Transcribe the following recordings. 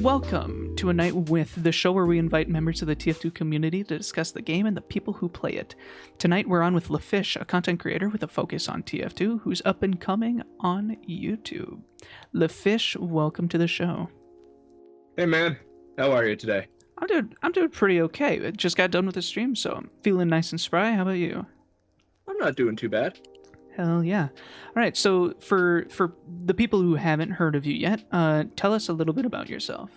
Welcome to A Night With, the show where we invite members of the TF2 community to discuss the game and the people who play it. Tonight we're on with Fishe, a content creator with a focus on TF2 who's up and coming on YouTube. Fishe, welcome to the show. Hey man, how are you today? I'm doing pretty okay. I just got done with the stream, so I'm feeling nice and spry. How about you? I'm not doing too bad. Hell yeah. All right, so for the people who haven't heard of you yet, tell us a little bit about yourself.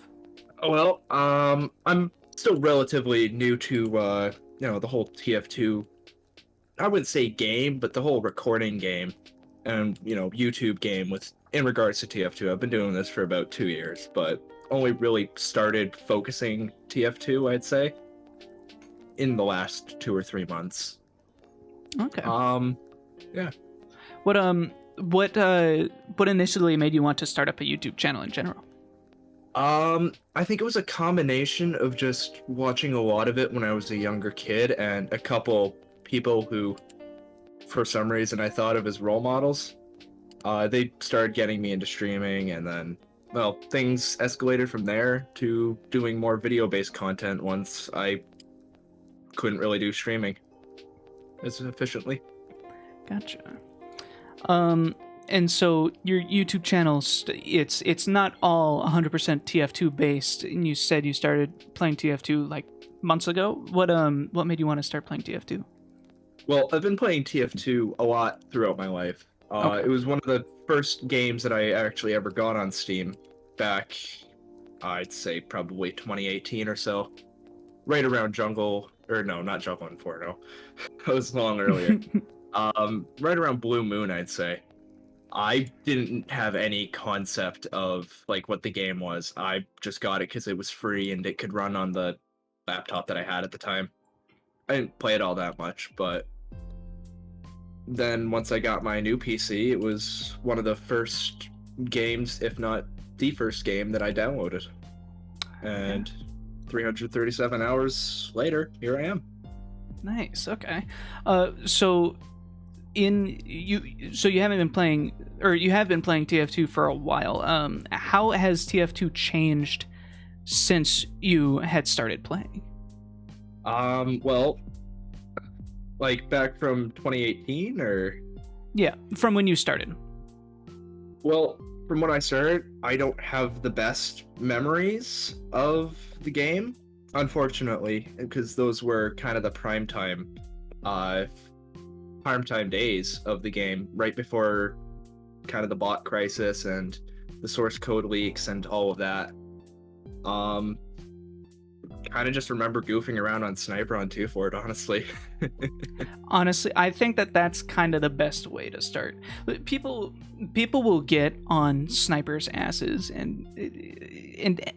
Well, I'm still relatively new to the whole TF2. I wouldn't say game, but the whole recording game and YouTube game in regards to TF2. I've been doing this for about 2 years, but only really started focusing TF2, I'd say, in the last 2 or 3 months. Okay. Yeah. What initially made you want to start up a YouTube channel in general? I think it was a combination of just watching a lot of it when I was a younger kid and a couple people who, for some reason, I thought of as role models. They started getting me into streaming, and then, well, things escalated from there to doing more video-based content once I couldn't really do streaming as efficiently. Gotcha. And so your YouTube channel, it's not all 100% TF2 based, and you said you started playing TF2 like months ago. What made you want to start playing TF2? Well, I've been playing TF2 a lot throughout my life. Okay. It was one of the first games that I actually ever got on Steam back, I'd say probably 2018 or so. Right around Jungle, or no, not Jungle Inferno. That was long earlier. Right around Blue Moon, I'd say. I didn't have any concept of like what the game was. I just got it because it was free and it could run on the laptop that I had at the time. I didn't play it all that much, but then once I got my new PC, it was one of the first games, if not the first game that I downloaded. And 337 hours later, here I am. Nice. Okay. So you haven't been playing, or you have been playing TF2 for a while. How has TF2 changed since you had started playing? Well, like back from 2018, or? Yeah, from when you started. Well, from when I started, I don't have the best memories of the game, unfortunately, because those were kind of the primetime days of the game, right before kind of the bot crisis and the source code leaks and all of that. Kind of just remember goofing around on Sniper on TF2ber, honestly. Honestly, I think that's kind of the best way to start. People will get on Sniper's asses, and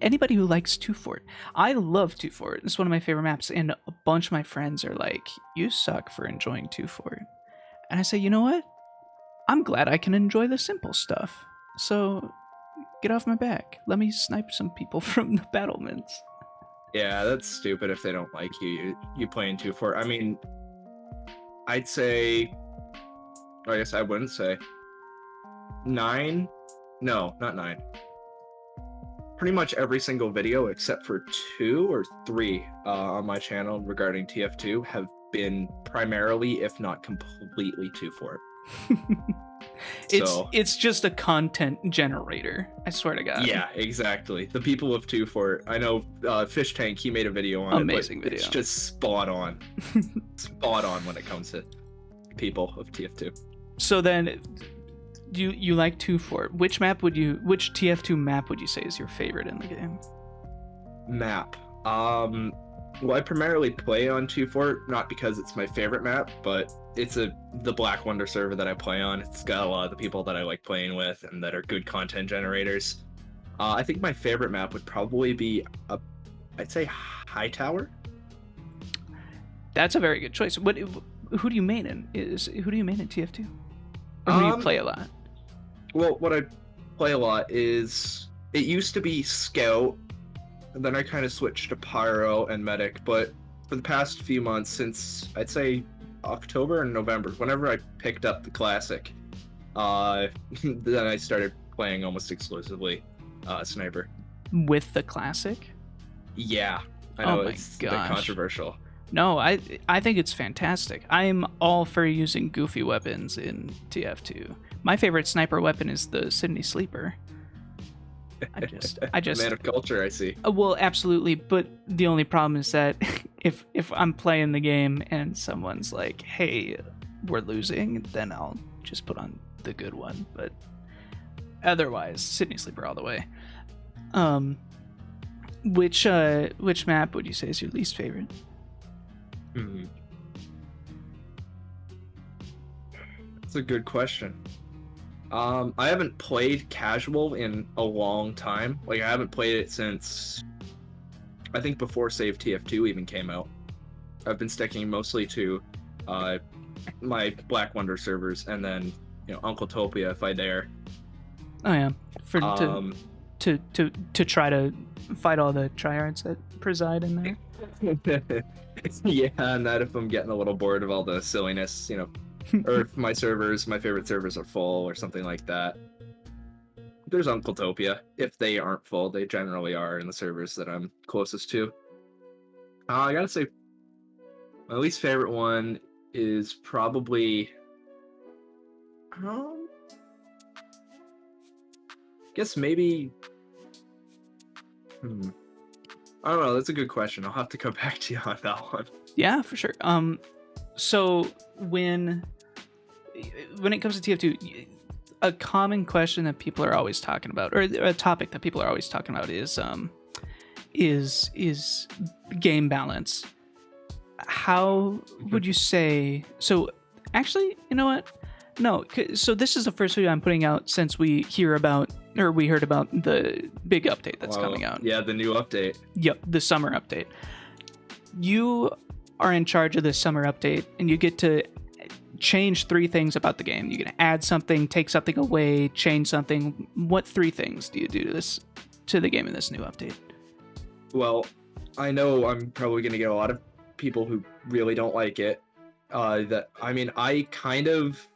anybody who likes TF2ber. I love TF2ber. It's one of my favorite maps, and a bunch of my friends are like, "You suck for enjoying TF2ber," and I say, "You know what? I'm glad I can enjoy the simple stuff. So get off my back. Let me snipe some people from the battlements." Yeah, that's stupid if they don't like you playing TF2ber. I mean, I'd say, I guess I wouldn't say 9. No, not 9. Pretty much every single video except for 2 or 3 on my channel regarding TF2 have been primarily, if not completely, TF2ber. It's just a content generator, I swear to God. Yeah, exactly. The people of TF2ber, I know Fish Tank, he made a video on Amazing it, but video. it's just spot on. Spot on when it comes to people of TF2. So then, you like TF2ber. Which TF2 map would you say is your favorite in the game? Map. Well, I primarily play on TF2ber, not because it's my favorite map, but it's the Black Wonder server that I play on. It's got a lot of the people that I like playing with and that are good content generators. I think my favorite map would probably be I'd say High Tower. That's a very good choice. Who do you main in? Who do you main in TF2? Or who do you play a lot? Well, what I play a lot is, it used to be Scout, and then I kind of switched to Pyro and Medic, but for the past few months, since I'd say October and November, whenever I picked up the Classic, then I started playing almost exclusively Sniper. with the classic. Yeah, I know Oh my it's a bit gosh. controversial. No, I think it's fantastic. I'm all for using goofy weapons in TF2. My favorite sniper weapon is the Sydney Sleeper. I just Man of culture, I see. well, absolutely, but the only problem is that if I'm playing the game and someone's like, "Hey, we're losing," then I'll just put on the good one, but otherwise, Sydney Sleeper all the way. Which map would you say is your least favorite? That's a good question. I haven't played casual in a long time. Like, I haven't played it since, I think, before Save TF2 even came out. I've been sticking mostly to my Black Wonder servers, and then, you know, Uncle Topia if I dare. Oh yeah, to try to fight all the tryhards that preside in there. Yeah, and that if I'm getting a little bored of all the silliness, you know, or if my favorite servers are full or something like that. There's Uncle Topia. If they aren't full, they generally are in the servers that I'm closest to. I gotta say, my least favorite one is probably, I guess maybe, I don't know. That's a good question. I'll have to come back to you on that one. Yeah, for sure. So when it comes to TF2, a common question that people are always talking about, or a topic that people are always talking about, is game balance. How would you say? So, actually, you know what? No. So this is the first video I'm putting out since we heard about the big update that's coming out. Yeah, the new update. Yep, the summer update. You are in charge of this summer update, and you get to change 3 things about the game. You can add something, take something away, change something. What 3 things do you do to the game in this new update? Well, I know I'm probably going to get a lot of people who really don't like it. I kind of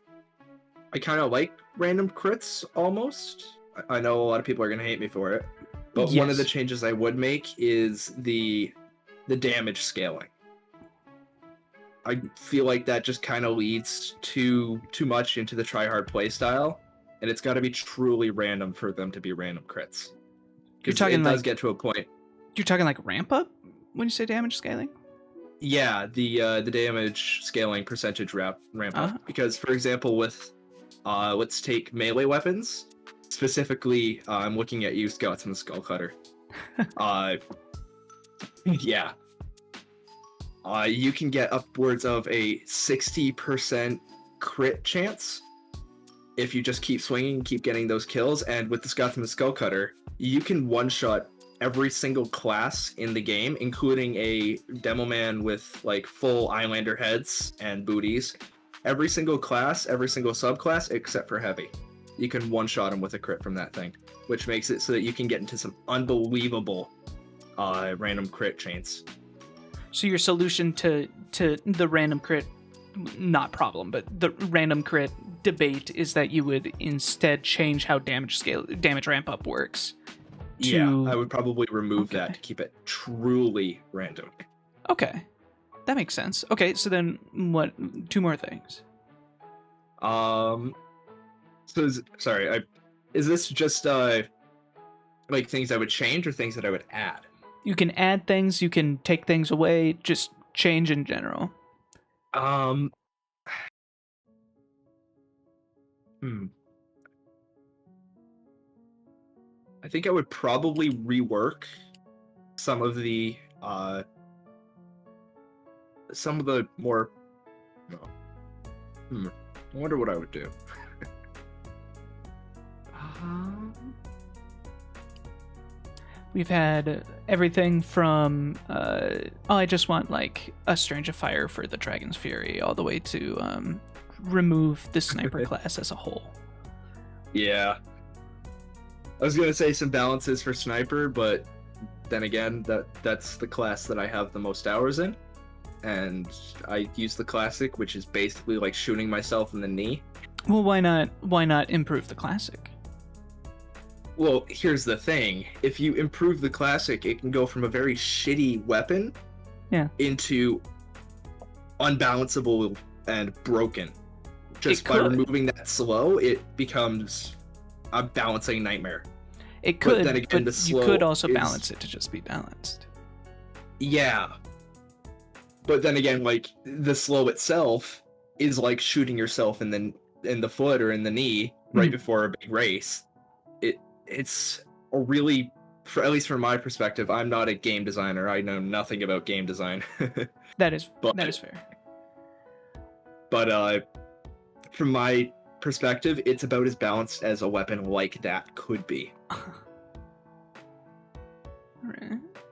like random crits almost. I know a lot of people are going to hate me for it, but Yes. One of the changes I would make is the damage scaling. I feel like that just kind of leads too much into the tryhard playstyle, and it's got to be truly random for them to be random crits. Because it does get to a point. You're talking like ramp up when you say damage scaling? Yeah, the damage scaling percentage ramp up. Because, for example, with let's take melee weapons. Specifically, I'm looking at you, Scotsman Skull Cutter. Yeah. You can get upwards of a 60% crit chance if you just keep swinging and keep getting those kills. And with the Scotsman Skull Cutter, you can one-shot every single class in the game, including a demo man with like full Eyelander heads and booties. Every single class, every single subclass, except for heavy. You can one-shot him with a crit from that thing, which makes it so that you can get into some unbelievable random crit chains. So your solution to the random crit, not problem, but the random crit debate is that you would instead change how damage ramp up works. Yeah, I would probably remove that to keep it truly random. Okay, that makes sense. Okay, so then what? 2 more things. Is this just like things I would change or things that I would add? You can add things, you can take things away, just change in general. I think I would probably rework some of the more. I wonder what I would do. We've had everything from I just want like a Strange of Fire for the Dragon's Fury, all the way to remove the sniper class as a whole. Yeah. I was gonna say some balances for sniper, but then again, that's the class that I have the most hours in, and I use the classic, which is basically like shooting myself in the knee. Well, why not improve the classic? Well, here's the thing. If you improve the classic, it can go from a very shitty weapon Yeah. into unbalanceable and broken. Just by removing that slow, it becomes a balancing nightmare. It could, but then again, the you slow could also is... balance it to just be balanced. Yeah. But then again, like, the slow itself is like shooting yourself in the foot or in the knee right before a big race. It's a really, at least from my perspective, I'm not a game designer. I know nothing about game design. That is fair. But from my perspective, it's about as balanced as a weapon like that could be. All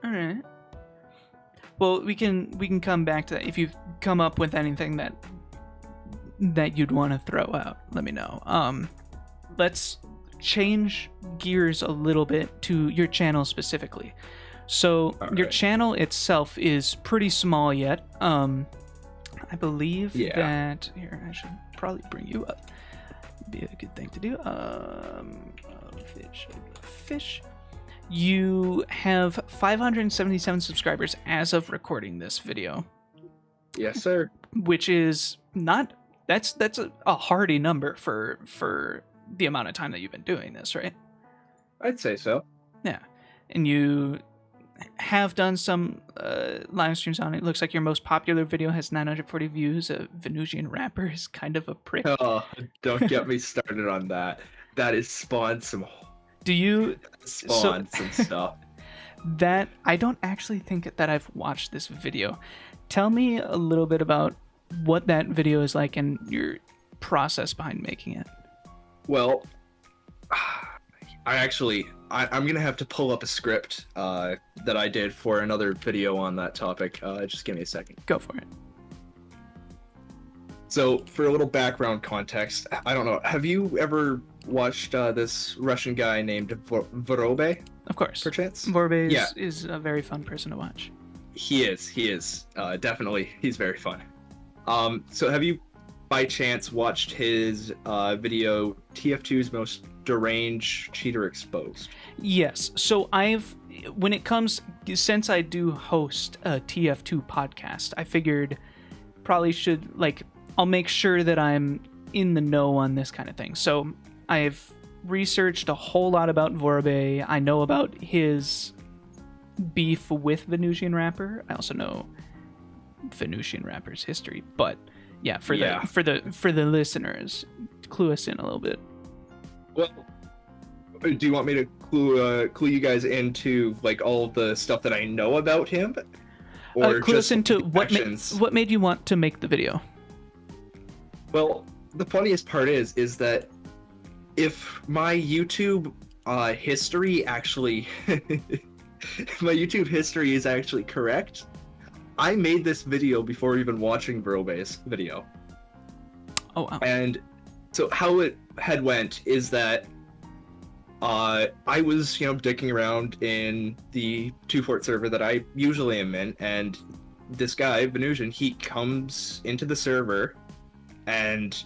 right. Well, we can come back to that. If you've come up with anything that you'd want to throw out, let me know. Let's change gears a little bit to your channel specifically. So your channel itself is pretty small yet. I believe that here, I should probably bring you up. Be a good thing to do. Fish. You have 577 subscribers as of recording this video. Yes, sir. Which is not, that's a hearty number for the amount of time that you've been doing this, right? I'd say so. Yeah. And you have done some live streams on it. It looks like your most popular video has 940 views. A Venusian rapper is kind of a prick. Oh, don't get me started on that. That has spawned some... some stuff. That I don't actually think that I've watched this video. Tell me a little bit about what that video is like and your process behind making it. Well, I'm gonna have to pull up a script that I did for another video on that topic. Just give me a second. Go for it. So, for a little background context, I don't know, have you ever watched this Russian guy named Vorobe? Of course. Perchance? Vorobe is a very fun person to watch. He is. Definitely, he's very fun. So have you, by chance, watched his video, TF2's Most Deranged Cheater Exposed? Yes. So since I do host a TF2 podcast, I figured probably should, I'll make sure that I'm in the know on this kind of thing. So I've researched a whole lot about Vorobe. I know about his beef with Venusian Rapper. I also know Venusian Rapper's history. But yeah, for the listeners, clue us in a little bit. Well, do you want me to clue you guys into all of the stuff that I know about him, or clue just us into what made you want to make the video? Well, the funniest part is that if my YouTube history actually is actually correct, I made this video before even watching Verobe's video. Oh wow. And so how it had went is that I was, dicking around in the 2Fort server that I usually am in, and this guy, Venusian, he comes into the server and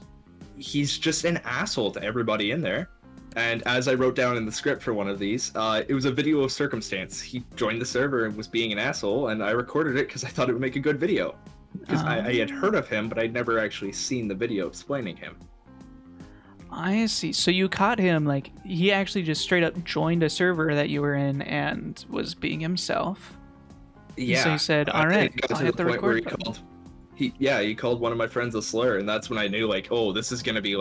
he's just an asshole to everybody in there. And as I wrote down in the script for one of these, it was a video of circumstance. He joined the server and was being an asshole, and I recorded it because I thought it would make a good video. Because I had heard of him, but I'd never actually seen the video explaining him. I see. So you caught him, he actually just straight up joined a server that you were in and was being himself. Yeah. So he said, all right, I'll hit the record button. He called one of my friends a slur, and that's when I knew, oh, this is gonna be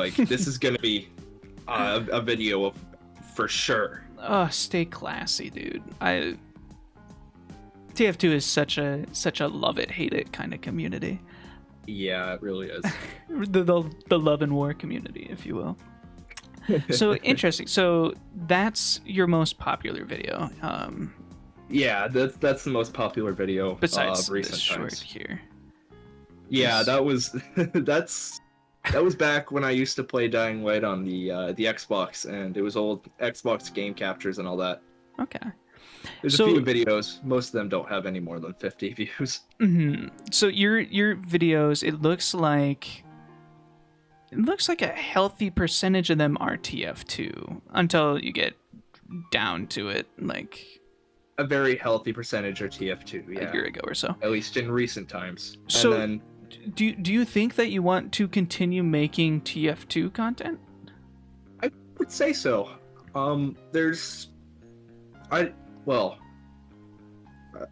a video of for sure. Oh, stay classy, dude. TF2 is such a love it, hate it kind of community. Yeah, it really is. the love and war community, if you will. So interesting. So that's your most popular video. Yeah, that's the most popular video besides of recent this short times. Here. Yeah, that was that was back when I used to play Dying Light on the Xbox, and it was old Xbox game captures and all that. Okay. There's a few videos. Most of them don't have any more than 50 views. Mm-hmm. So your videos, it looks like a healthy percentage of them are TF2 until you get down to it like A very healthy percentage are TF2, a yeah. year ago or so. At least in recent times. So, And then do you think that you want to continue making TF2 content? I would say so. There's, well,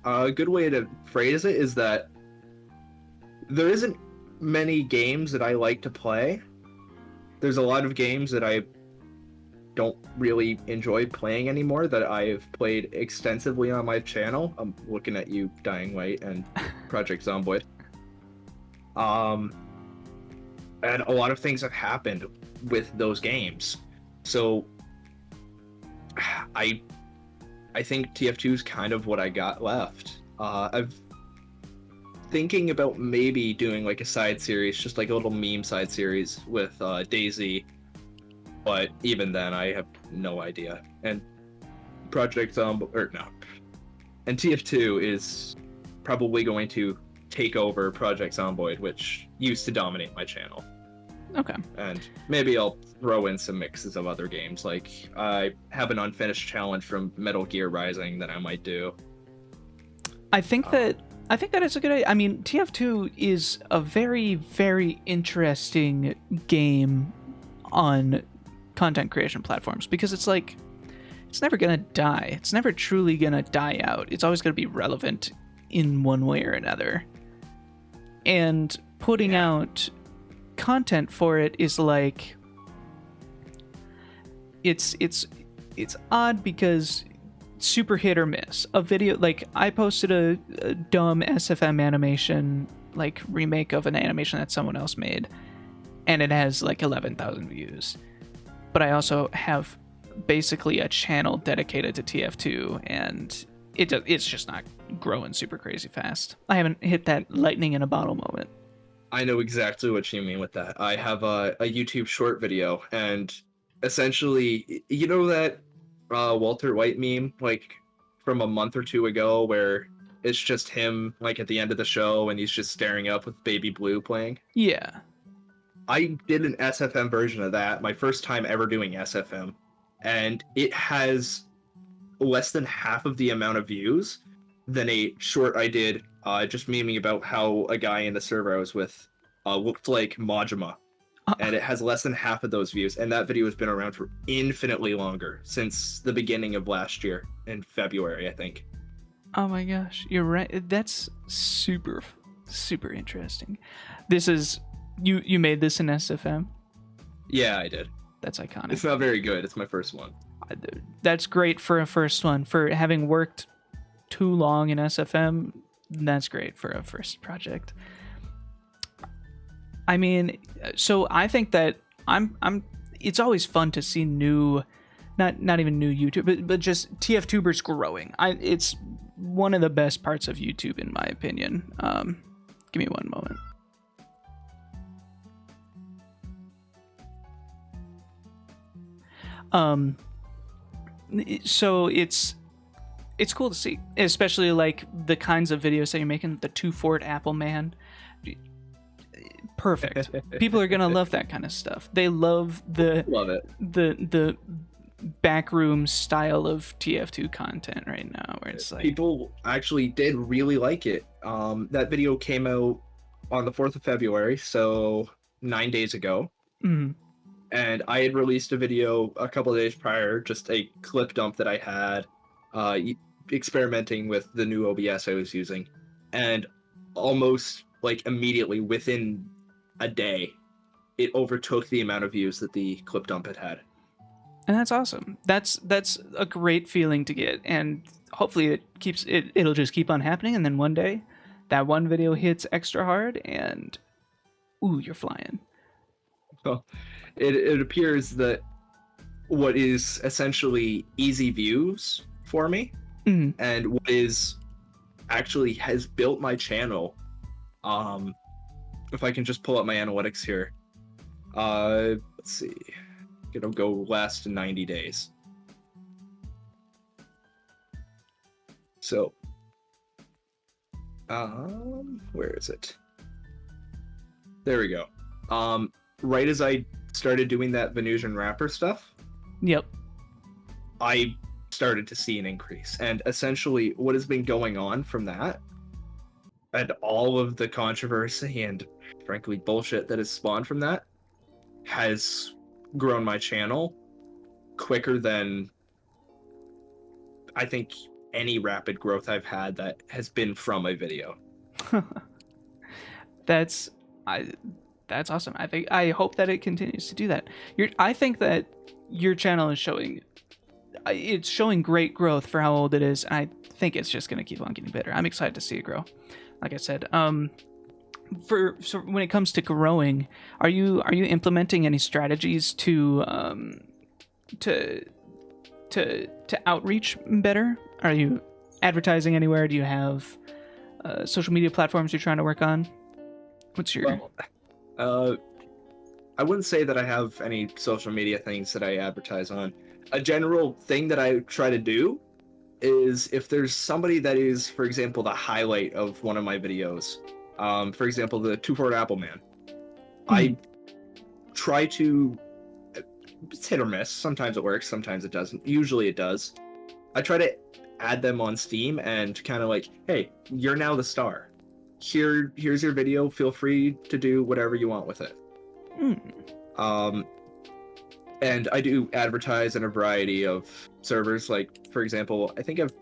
a good way to phrase it is that there isn't many games that I like to play. There's a lot of games that I don't really enjoy playing anymore that I've played extensively on my channel. I'm looking at you, Dying Light and Project Zomboid. And a lot of things have happened with those games. So I think TF2 is kind of what I got left. I've thinking about maybe doing like a side series, just like a little meme side series with Daisy, but even then I have no idea. And Project or no, and TF2 is probably going to take over Project Zomboid, which used to dominate my channel. Okay. And maybe I'll throw in some mixes of other games. Like I have an unfinished challenge from Metal Gear Rising that I might do. I think that it's a good idea. I mean, TF2 is a very, very interesting game on content creation platforms because it's like it's never gonna die. It's never truly gonna die out. It's always gonna be relevant in one way or another. And putting out content for it is like it's odd because super hit or miss. A video like I posted a dumb SFM animation like remake of an animation that someone else made and it has like 11,000 views. But I also have basically a channel dedicated to TF2 and it's just not growing super crazy fast. I haven't hit that lightning in a bottle moment. I know exactly what you mean with that. I have a YouTube short video, and essentially, you know that Walter White meme, like from a month or two ago, where it's just him, like at the end of the show, and he's just staring up with Baby Blue playing? Yeah. I did an SFM version of that, my first time ever doing SFM, and it has less than half of the amount of views than a short I did just memeing about how a guy in the server I was with looked like Majima. And it has less than half of those views, and that video has been around for infinitely longer, since the beginning of last year, in February, I think. Oh my gosh, you're right. That's super, super interesting. This is you made this in SFM? Yeah, I did. That's iconic. It's not very good. It's my first one. That's great for a first one. For having worked too long in SFM, that's great for a first project. I mean, so I think that it's always fun to see new, not even new YouTube, but just TF2ber's growing. It's one of the best parts of YouTube in my opinion. Give me one moment. So it's cool to see, especially like the kinds of videos that you're making. The 2 Fort Apple Man, perfect. People are gonna love that kind of stuff. They love the backroom style of TF2 content right now, where it's like people actually did really like it. That video came out on the 4th of February, so 9 days ago. Mm-hmm. And I had released a video a couple of days prior, just a clip dump that I had, experimenting with the new OBS I was using. And almost like immediately within a day, it overtook the amount of views that the clip dump had had. And that's awesome. That's a great feeling to get, and hopefully it'll just keep on happening, and then one day that one video hits extra hard and ooh, you're flying. Well, it appears that what is essentially easy views for me, mm-hmm. and what is actually has built my channel, if I can just pull up my analytics here, let's see, it'll go last 90 days. So where is it? There we go. Right as I started doing that Venusian rapper stuff, yep, I started to see an increase. And essentially what has been going on from that, and all of the controversy and frankly bullshit that has spawned from that, has grown my channel quicker than I think any rapid growth I've had that has been from a video. That's awesome. I hope that it continues to do that. I think that your channel is showing great growth for how old it is, and I think it's just going to keep on getting better. I'm excited to see it grow. Like I said, so when it comes to growing, are you implementing any strategies to outreach better? Are you advertising anywhere? Do you have social media platforms you're trying to work on? What's your... Well, I wouldn't say that I have any social media things that I advertise on. A general thing that I try to do is if there's somebody that is, for example, the highlight of one of my videos, for example, the two-fold Apple Man, I try to... It's hit or miss. Sometimes it works, sometimes it doesn't. Usually it does. I try to add them on Steam and kind of like, hey, you're now the star. Here's your video. Feel free to do whatever you want with it. And I do advertise in a variety of servers. Like, for example, I think I've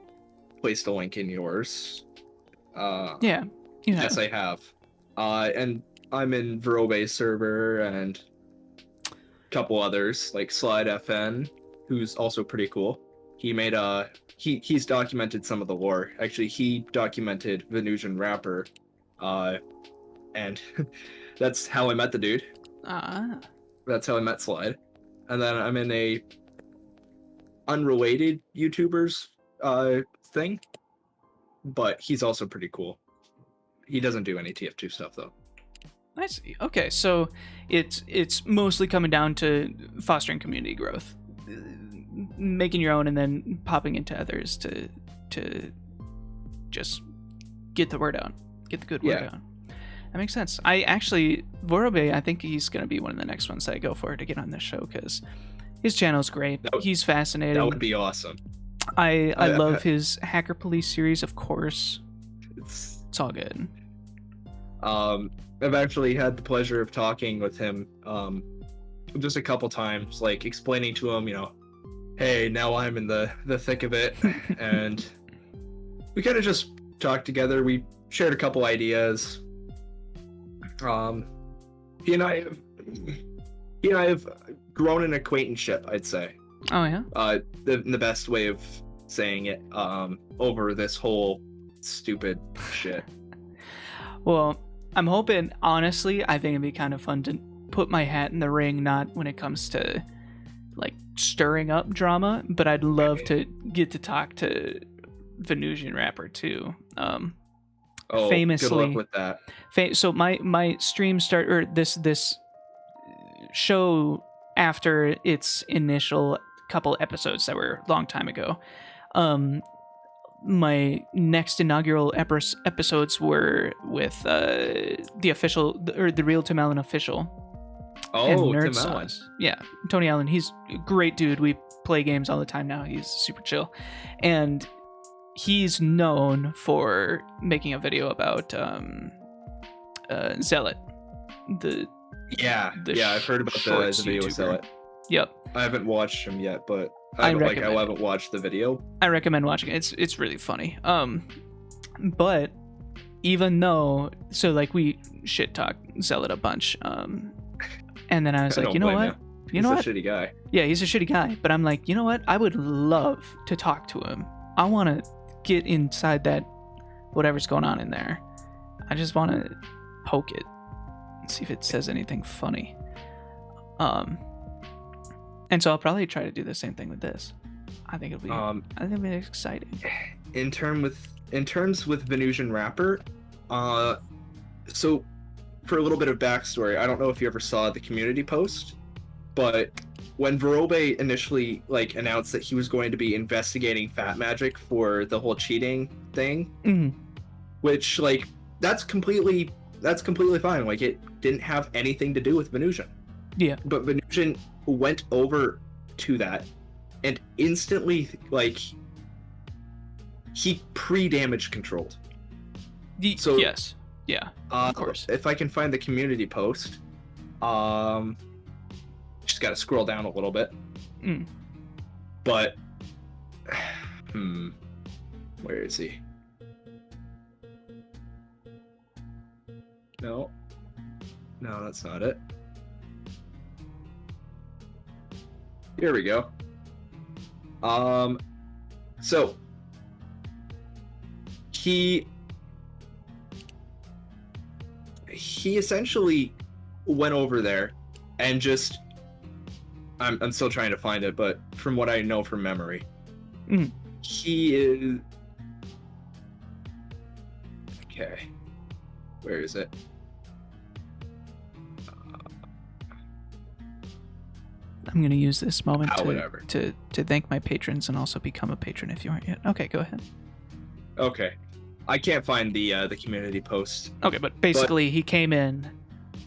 placed a link in yours. Yeah. Yes, I have. And I'm in Verobe's server and a couple others, like Slide FN, who's also pretty cool. He made he's documented some of the lore. Actually, he documented Venusian Rapper, and that's how I met the dude. That's how I met Slide. And then I'm in a unrelated YouTubers thing, but he's also pretty cool. He doesn't do any TF2 stuff though. I see. Okay, so it's mostly coming down to fostering community growth, making your own, and then popping into others to just get the word out, get the good word out. That makes sense. Vorobe, I think he's going to be one of the next ones that I go for to get on this show, because his channel's great. He's fascinating. That would be awesome. I love his Hacker Police series, of course. It's all good. I've actually had the pleasure of talking with him just a couple times, like explaining to him, hey, now I'm in the thick of it. And we kind of just talked together. We shared a couple ideas. He and I have grown an acquaintanceship, I'd say. Oh yeah. The best way of saying it, over this whole stupid shit. Well, I'm hoping, honestly, I think it'd be kind of fun to put my hat in the ring, not when it comes to like stirring up drama, but I'd love to get to talk to Venusian Rapper too. Famously, good luck with that. So my stream this show, after its initial couple episodes that were a long time ago, my next inaugural episodes were with the official, or the real Tim Allen official. Oh, Tim Allen. Yeah, Tony Allen. He's a great dude. We play games all the time now. He's super chill, and he's known for making a video about Zealot. I've heard about the video with Zealot. Yep. I haven't watched him yet, but I haven't watched the video. I recommend watching it. It's really funny. But even though, so like we shit talk Zealot a bunch, and then I was like, you know what? He's a shitty guy. Yeah, he's a shitty guy. But I'm like, you know what? I would love to talk to him. I want to get inside that, whatever's going on in there. I just want to poke it and see if it says anything funny. And so I'll probably try to do the same thing with this. I think it'll be exciting. In terms with Venusian Rapper, so for a little bit of backstory, I don't know if you ever saw the community post, but when Verobe initially announced that he was going to be investigating Fat Magic for the whole cheating thing, which that's completely fine. It didn't have anything to do with Venusian. Yeah. But Venusian went over to that and instantly, like, he pre-damage controlled. So yes, yeah, of course. If I can find the community post, just gotta scroll down a little bit. But where is he? No, that's not it. Here we go. So he essentially went over there and just, I'm still trying to find it, but from what I know from memory, he is, okay, where is it? I'm going to use this moment to thank my patrons and also become a patron if you aren't yet. Okay, go ahead. Okay. I can't find the community post. Okay, but basically he came in.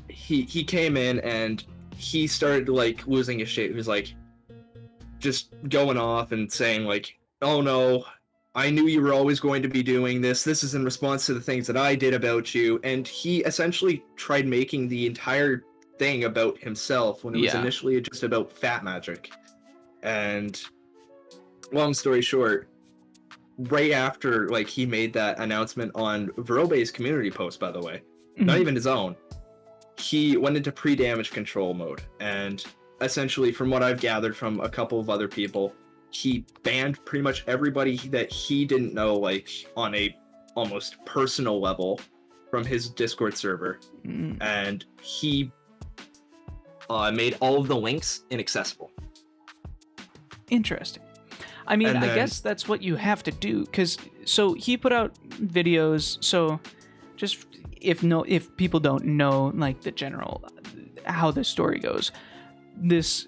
He came in and he started like losing his shit. He was like just going off and saying like, "Oh no, I knew you were always going to be doing this. This is in response to the things that I did about you." And he essentially tried making the entire thing about himself when it was initially just about Fat Magic. And long story short, right after like he made that announcement on Verobe's community post, by the way, not even his own, he went into pre-damage control mode, and essentially from what I've gathered from a couple of other people, he banned pretty much everybody that he didn't know, like on a almost personal level, from his Discord server. And he made all of the links inaccessible. Interesting. I mean, I guess that's what you have to do, because so he put out videos. So just if people don't know like the general how this story goes, this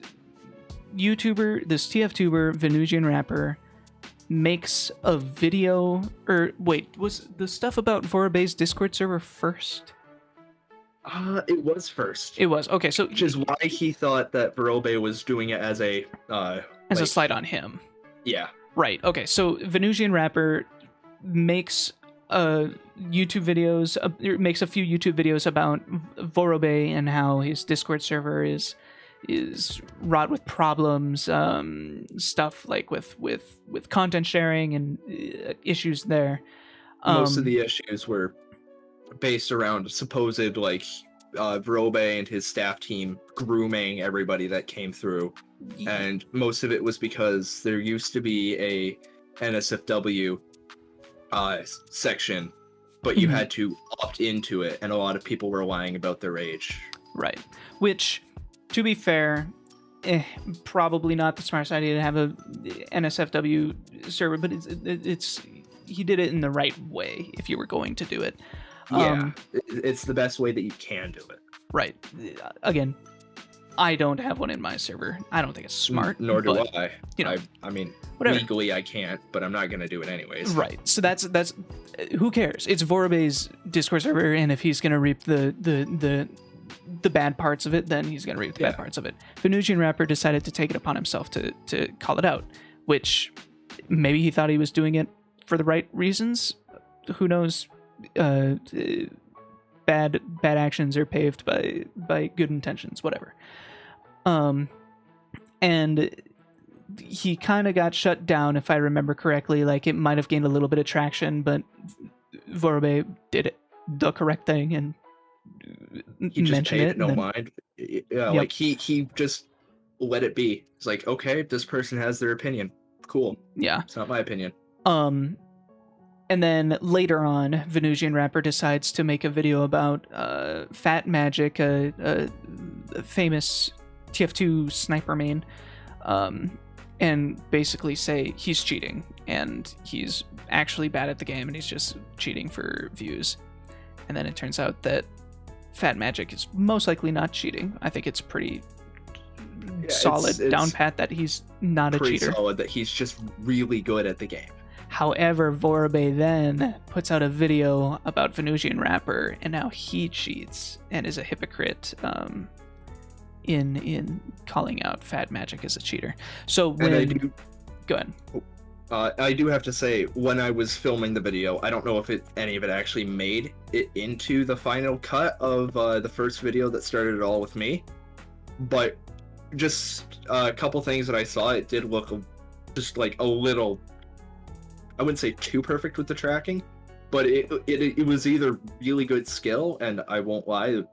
YouTuber, this TF2ber Venusian rapper, makes a video, or wait, was the stuff about Vorobe's Discord server first? It was first. It was, okay, so which is why he thought that Verobe was doing it as a a slight on him. Yeah. Right. Okay. So Venusian rapper makes YouTube videos, makes a few YouTube videos about Vorobe and how his Discord server is wrought with problems, stuff like with content sharing and issues there. Most of the issues were based around supposed like Verobe and his staff team grooming everybody that came through. And most of it was because there used to be a NSFW section, but you had to opt into it, and a lot of people were lying about their age. Right. Which, to be fair, probably not the smartest idea to have a NSFW server, but it's he did it in the right way if you were going to do it. Yeah, it's the best way that you can do it. Right. Again, I don't have one in my server. I don't think it's smart. Nor do I. You know, I mean, whatever. Legally I can't, but I'm not going to do it anyways. Right. So that's who cares? It's Vorobe's Discord server, and if he's going to reap the bad parts of it, then he's going to reap the bad parts of it. Venusian rapper decided to take it upon himself to call it out, which maybe he thought he was doing it for the right reasons. Who knows? Bad actions are paved by good intentions, whatever. And he kind of got shut down, if I remember correctly. Like, it might have gained a little bit of traction, but Vorobe did the correct thing and he just mentioned paid it. No mind. Yeah, like he just let it be. It's like, okay, this person has their opinion. Cool. Yeah. It's not my opinion. And then later on, Venusian rapper decides to make a video about Fat Magic, a famous TF2 sniper main, and basically say he's cheating and he's actually bad at the game and he's just cheating for views. And then it turns out that Fat Magic is most likely not cheating. I think it's pretty solid down pat that he's not a cheater. Pretty solid that he's just really good at the game. However, Vorobe then puts out a video about Venusian rapper and how he cheats and is a hypocrite in calling out Fat Magic as a cheater. So And I when do, go ahead. I do have to say, when I was filming the video, I don't know if any of it actually made it into the final cut of the first video that started it all with me, but just a couple things that I saw, it did look just like a little, I wouldn't say too perfect with the tracking, but it was either really good skill, and I won't lie, it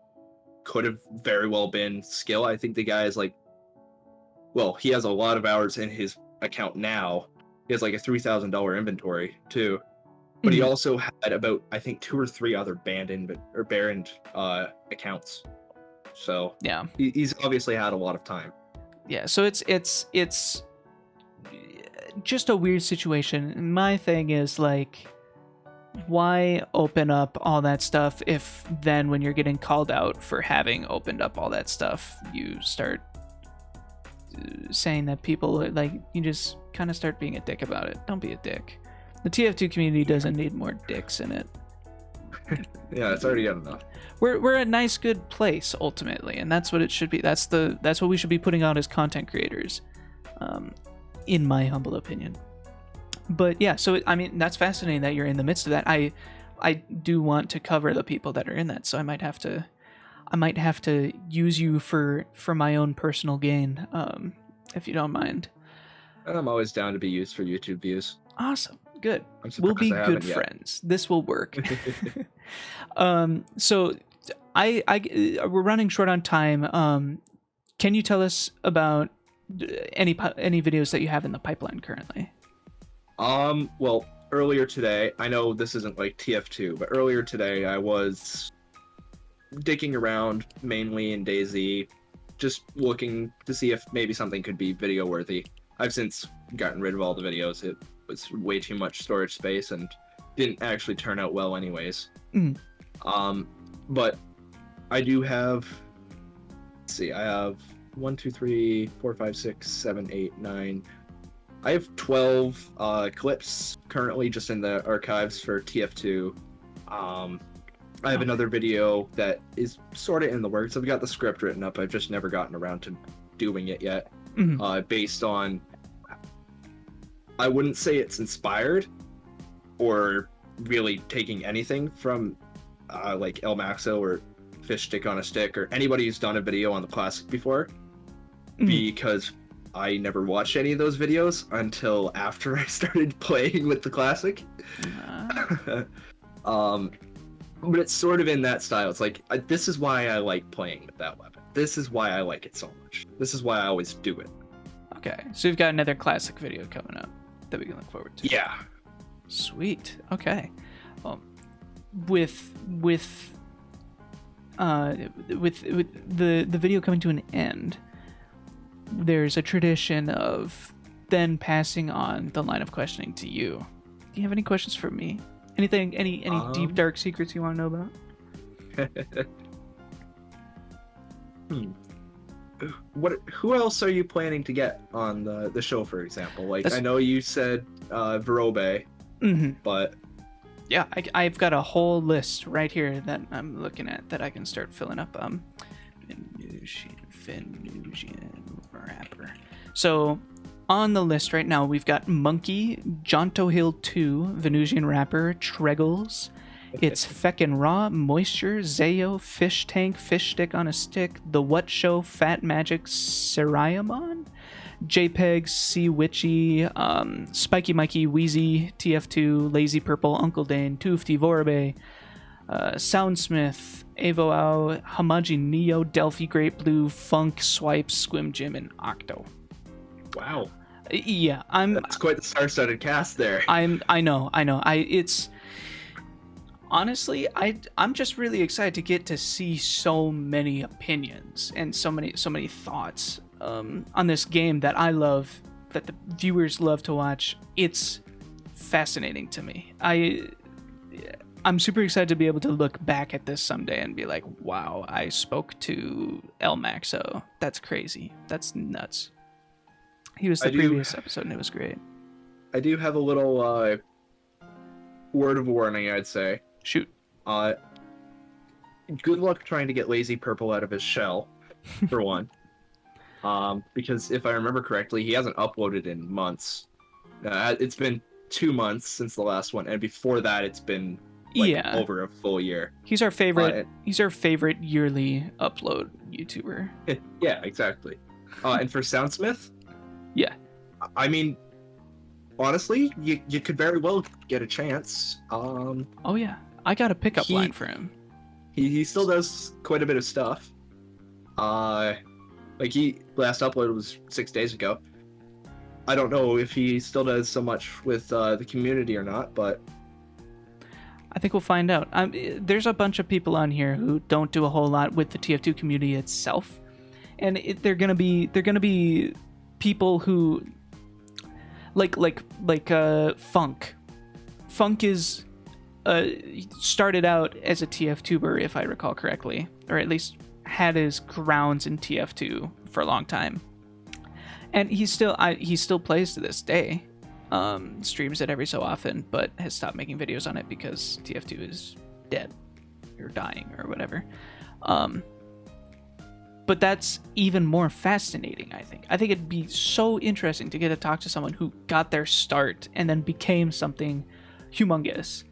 could have very well been skill. I think the guy is like, well, he has a lot of hours in his account now. He has like a $3,000 inventory too, but he also had about, I think, 2 or 3 other banned accounts. So Yeah. he's obviously had a lot of time. Yeah, so it's just a weird situation. My thing is, like, why open up all that stuff if then when you're getting called out for having opened up all that stuff, you start saying that people, like, you just kind of start being a dick about it. Don't be a dick. The TF2 community doesn't need more dicks in it. Yeah, it's already got enough. We're a nice, good place ultimately, and that's what it should be. That's what we should be putting out as content creators, in my humble opinion. But yeah, so I mean, that's fascinating that you're in the midst of that. I do want to cover the people that are in that, so I might have to use you for my own personal gain, if you don't mind. I'm always down to be used for YouTube views. Awesome. Good. We'll be good friends. This will work. So we're running short on time. Can you tell us about any videos that you have in the pipeline currently? Well, earlier today, I know this isn't like TF2, but earlier today I was digging around mainly in DayZ, just looking to see if maybe something could be video worthy. I've since gotten rid of all the videos. It was way too much storage space and didn't actually turn out well anyways. But I do have, let's see, I have 1, 2, 3, 4, 5, 6, 7, 8, 9. I have 12 clips currently just in the archives for TF2. I have another video that is sort of in the works. I've got the script written up. I've just never gotten around to doing it yet. Based on, I wouldn't say it's inspired or really taking anything from like El Maxo or Fish Stick on a Stick or anybody who's done a video on the classic before, because I never watched any of those videos until after I started playing with the classic. But it's sort of in that style. It's like, this is why I like playing with that weapon. This is why I like it so much. This is why I always do it. Okay, so you've got another classic video coming up that we can look forward to. Yeah. Sweet. Okay. With the video coming to an end, there's a tradition of then passing on the line of questioning to you. Do you have any questions for me? Anything? Any deep dark secrets you want to know about? Who else are you planning to get on the show, for example? Like, I know you said Verobe, but yeah, I've got a whole list right here that I'm looking at that I can start filling up. Venusian rapper. So on the list right now, we've got Monkey, Jonto Hill 2, Venusian rapper, Treggles. It's Feckin' Raw, Moisture, Zayo, Fish Tank, Fish Stick on a Stick, The What Show, Fat Magic, Sariamon, JPEG, C Witchy, Spiky Mikey, Wheezy, TF2, Lazy Purple, Uncle Dane, Toofty, Vorabe, Soundsmith, Avo Hamaji Neo, Delphi Great Blue, Funk, Swipe, Squim Jim, and Octo. Wow. Yeah, that's quite the star-studded cast there. I know. It's honestly, I'm just really excited to get to see so many opinions and so many thoughts on this game that I love, that the viewers love to watch. It's fascinating to me. I'm super excited to be able to look back at this someday and be like, wow, I spoke to El Maxo. That's crazy. That's nuts. He was the previous episode and it was great. I do have a little word of warning, I'd say. Shoot. Good luck trying to get Lazy Purple out of his shell, for one. Because if I remember correctly, he hasn't uploaded in months. It's been 2 months since the last one, and before that, it's been like Yeah. over a full year. He's our favorite. He's our favorite yearly upload YouTuber. Yeah, exactly. And for Soundsmith, Yeah. I mean, honestly, you could very well get a chance. Oh yeah, I got a pickup line for him. He still does quite a bit of stuff. Like he last upload was 6 days ago. I don't know if he still does so much with the community or not, but I think we'll find out. There's a bunch of people on here who don't do a whole lot with the TF2 community itself, and they're gonna be people who like Funk. Funk is started out as a TF2ber, if I recall correctly, or at least had his grounds in TF2 for a long time, and he still plays to this day. Streams it every so often, but has stopped making videos on it because TF2 is dead or dying or whatever. But that's even more fascinating, I think. I think it'd be so interesting to get to talk to someone who got their start and then became something humongous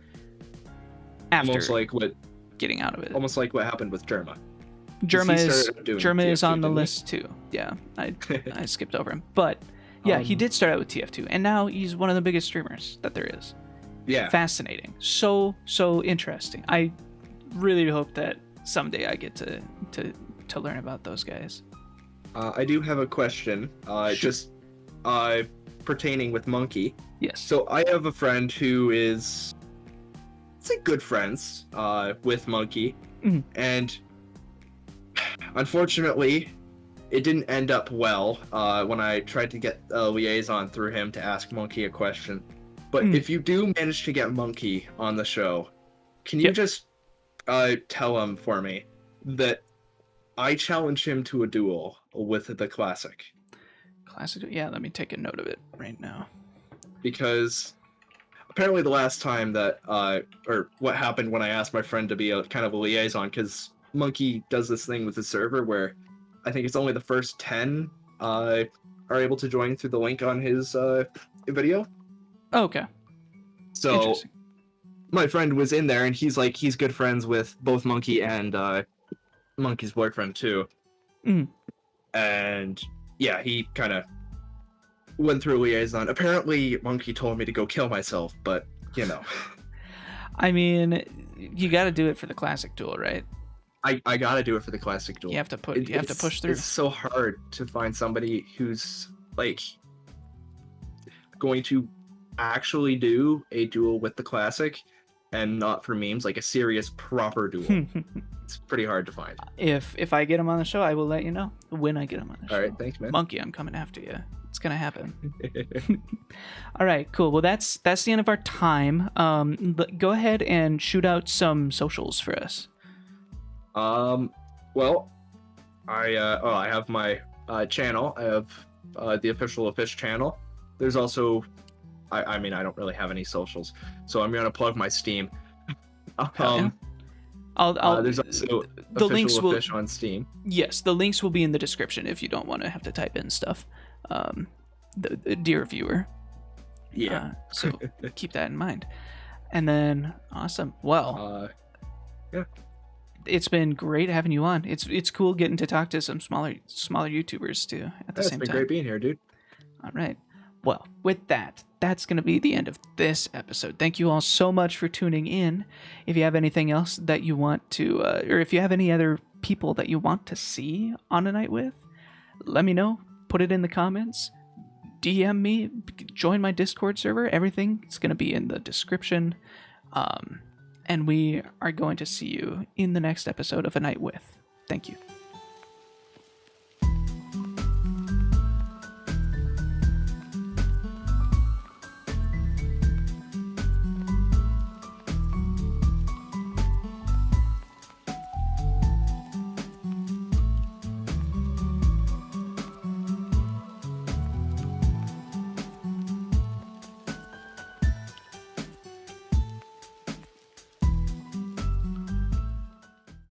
after almost like what getting out of it. Almost like what happened with Germa. Germa is on the didn't he? list too. Yeah, I skipped over him, but yeah, he did start out with TF2, and now he's one of the biggest streamers that there is. Yeah, Fascinating. So interesting. I really hope that someday I get to learn about those guys. I do have a question. Sure. Just pertaining with Monkey. Yes. So I have a friend who is, let's say, good friends with Monkey, and unfortunately, it didn't end up well when I tried to get a liaison through him to ask Monkey a question. But if you do manage to get Monkey on the show, can you just tell him for me that I challenge him to a duel with the Classic? Classic? Yeah, let me take a note of it right now. Because apparently the last time that, or what happened when I asked my friend to be a kind of a liaison, because Monkey does this thing with the server where I think it's only the first 10 are able to join through the link on his video. Oh, okay. So my friend was in there, and he's good friends with both Monkey and Monkey's boyfriend too. And yeah, he kind of went through a liaison. Apparently, Monkey told me to go kill myself, but you know. I mean, you got to do it for the Classic duel, right? I gotta do it for the Classic duel. You have to push through. It's so hard to find somebody who's like going to actually do a duel with the Classic and not for memes, like a serious proper duel. It's pretty hard to find. If I get him on the show, I will let you know when I get him on the show. All right, thanks, man. Monkey, I'm coming after you. It's gonna happen. All right, cool. Well, that's the end of our time. Go ahead and shoot out some socials for us. Well, I have my channel. I have the official Fishe channel. There's also, I mean, I don't really have any socials, so I'm gonna plug my Steam. There's also the links will Fishe on Steam. Yes, the links will be in the description if you don't want to have to type in stuff. The dear viewer. Yeah. So keep that in mind. And then, awesome. Well, yeah. It's been great having you on. It's cool getting to talk to some smaller YouTubers too at the same time. It's been great being here, dude. All right. Well, with that, that's going to be the end of this episode. Thank you all so much for tuning in. If you have anything else that you want to, or if you have any other people that you want to see on a night with, let me know. Put it in the comments. DM me. Join my Discord server. Everything is going to be in the description. And we are going to see you in the next episode of A Night With. Thank you.